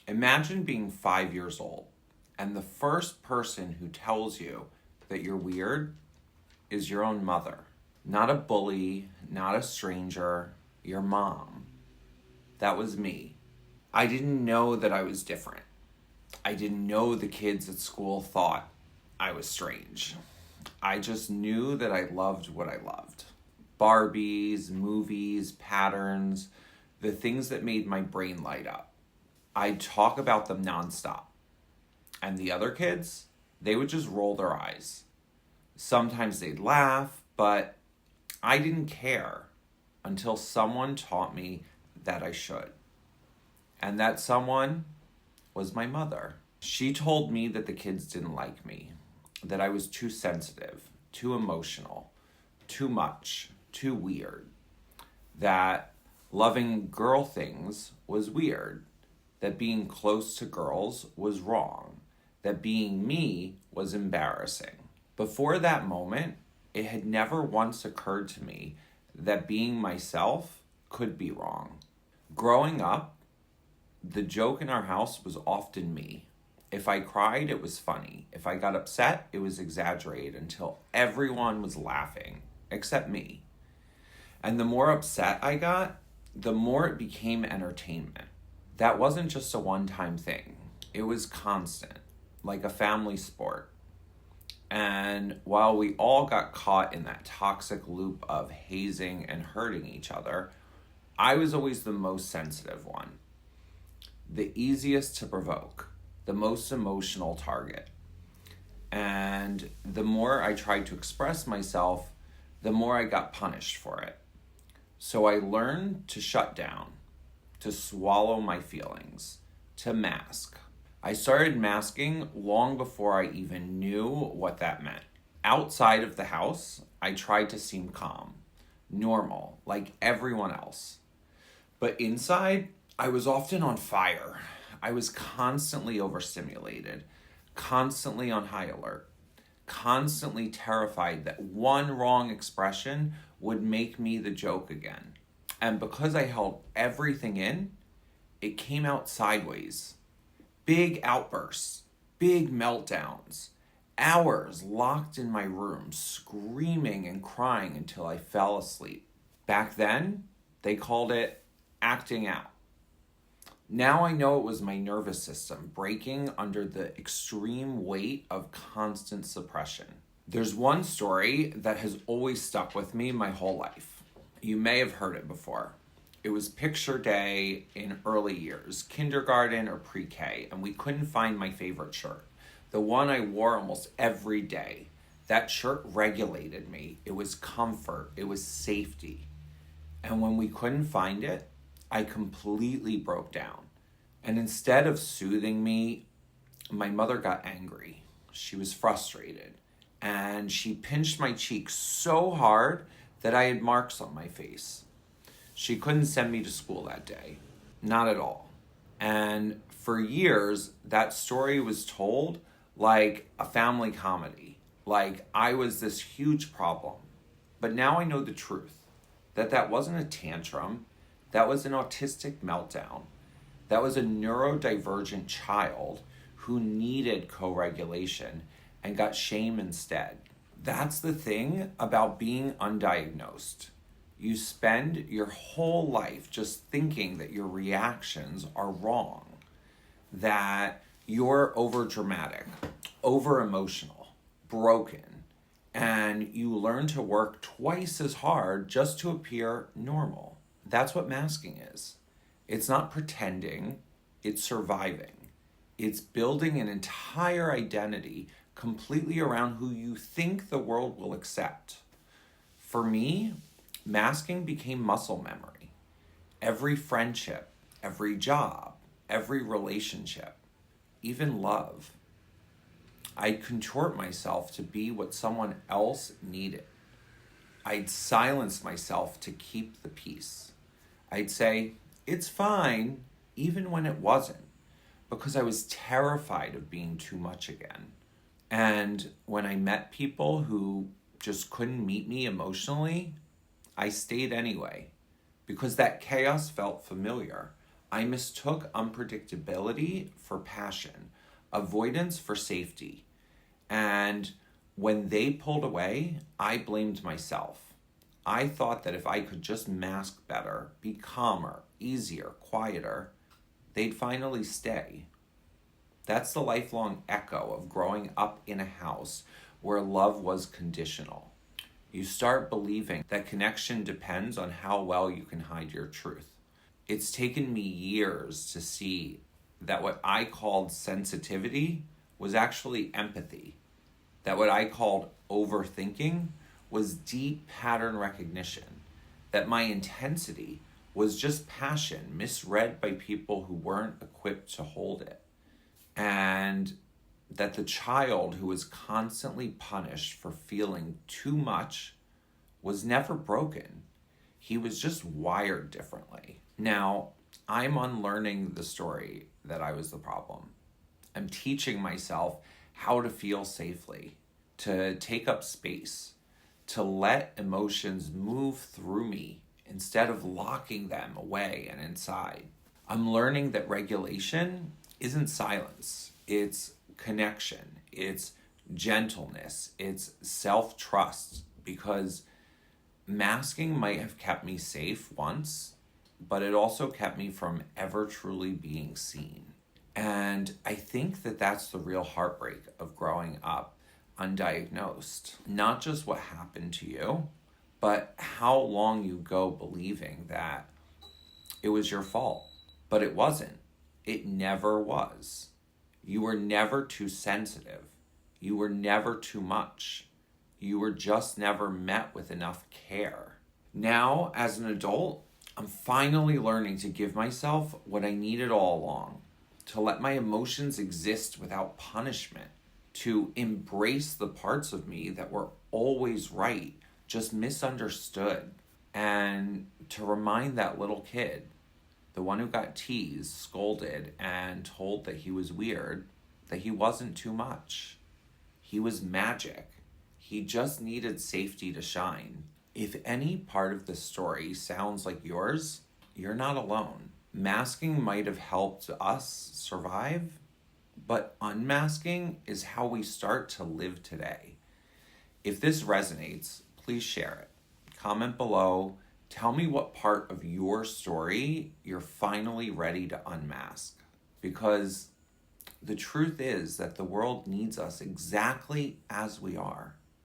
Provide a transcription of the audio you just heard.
Imagine being 5 years old and the first person who tells you that you're weird is your own mother. Not a bully, not a stranger, your mom. That was me. I didn't know that I was different. I didn't know the kids at school thought I was strange. I just knew that I loved what I loved. Barbies, movies, patterns, the things that made my brain light up. I'd talk about them nonstop. And the other kids, they would just roll their eyes. Sometimes they'd laugh, but I didn't care until someone taught me that I should. And that someone was my mother. She told me that the kids didn't like me, that I was too sensitive, too emotional, too much, too weird, that loving girl things was weird, that being close to girls was wrong, that being me was embarrassing. Before that moment, it had never once occurred to me that being myself could be wrong. Growing up, the joke in our house was often me. If I cried, it was funny. If I got upset, it was exaggerated until everyone was laughing, except me. And the more upset I got, the more it became entertainment. That wasn't just a one-time thing. It was constant, like a family sport. And while we all got caught in that toxic loop of hazing and hurting each other, I was always the most sensitive one, the easiest to provoke, the most emotional target. And the more I tried to express myself, the more I got punished for it. So I learned to shut down, to swallow my feelings, to mask. I started masking long before I even knew what that meant. Outside of the house, I tried to seem calm, normal, like everyone else. But inside, I was often on fire. I was constantly overstimulated, constantly on high alert, constantly terrified that one wrong expression would make me the joke again. And because I held everything in, it came out sideways. Big outbursts, big meltdowns, hours locked in my room, screaming and crying until I fell asleep. Back then, they called it acting out. Now I know it was my nervous system breaking under the extreme weight of constant suppression. There's one story that has always stuck with me my whole life. You may have heard it before. It was picture day in early years, kindergarten or pre-K, and we couldn't find my favorite shirt. The one I wore almost every day. That shirt regulated me. It was comfort. It was safety. And when we couldn't find it, I completely broke down. And instead of soothing me, my mother got angry. She was frustrated. And she pinched my cheek so hard that I had marks on my face. She couldn't send me to school that day. Not at all. And for years, that story was told like a family comedy. Like I was this huge problem. But now I know the truth. That wasn't a tantrum. That was an autistic meltdown. That was a neurodivergent child who needed co-regulation and got shame instead. That's the thing about being undiagnosed. You spend your whole life just thinking that your reactions are wrong, that you're overdramatic, over-emotional, broken, and you learn to work twice as hard just to appear normal. That's what masking is. It's not pretending, it's surviving. It's building an entire identity completely around who you think the world will accept. For me, masking became muscle memory. Every friendship, every job, every relationship, even love. I'd contort myself to be what someone else needed. I'd silence myself to keep the peace. I'd say, it's fine, even when it wasn't, because I was terrified of being too much again. And when I met people who just couldn't meet me emotionally, I stayed anyway, because that chaos felt familiar. I mistook unpredictability for passion, avoidance for safety. And when they pulled away, I blamed myself. I thought that if I could just mask better, be calmer, easier, quieter, they'd finally stay. That's the lifelong echo of growing up in a house where love was conditional. You start believing that connection depends on how well you can hide your truth. It's taken me years to see that what I called sensitivity was actually empathy, that what I called overthinking was deep pattern recognition, that my intensity was just passion misread by people who weren't equipped to hold it, and that the child who was constantly punished for feeling too much was never broken. He was just wired differently. Now, I'm unlearning the story that I was the problem. I'm teaching myself how to feel safely, to take up space, to let emotions move through me instead of locking them away and inside. I'm learning that regulation isn't silence, it's connection, it's gentleness, it's self-trust, because masking might have kept me safe once, but it also kept me from ever truly being seen. And I think that that's the real heartbreak of growing up undiagnosed. Not just what happened to you, but how long you go believing that it was your fault. But it wasn't. It never was. You were never too sensitive. You were never too much. You were just never met with enough care. Now, as an adult, I'm finally learning to give myself what I needed all along, to let my emotions exist without punishment, to embrace the parts of me that were always right, just misunderstood, and to remind that little kid, the one who got teased, scolded, and told that he was weird, that he wasn't too much. He was magic. He just needed safety to shine. If any part of this story sounds like yours, you're not alone. Masking might have helped us survive, but unmasking is how we start to live today. If this resonates, please share it. Comment below. Tell me what part of your story you're finally ready to unmask. Because the truth is that the world needs us exactly as we are.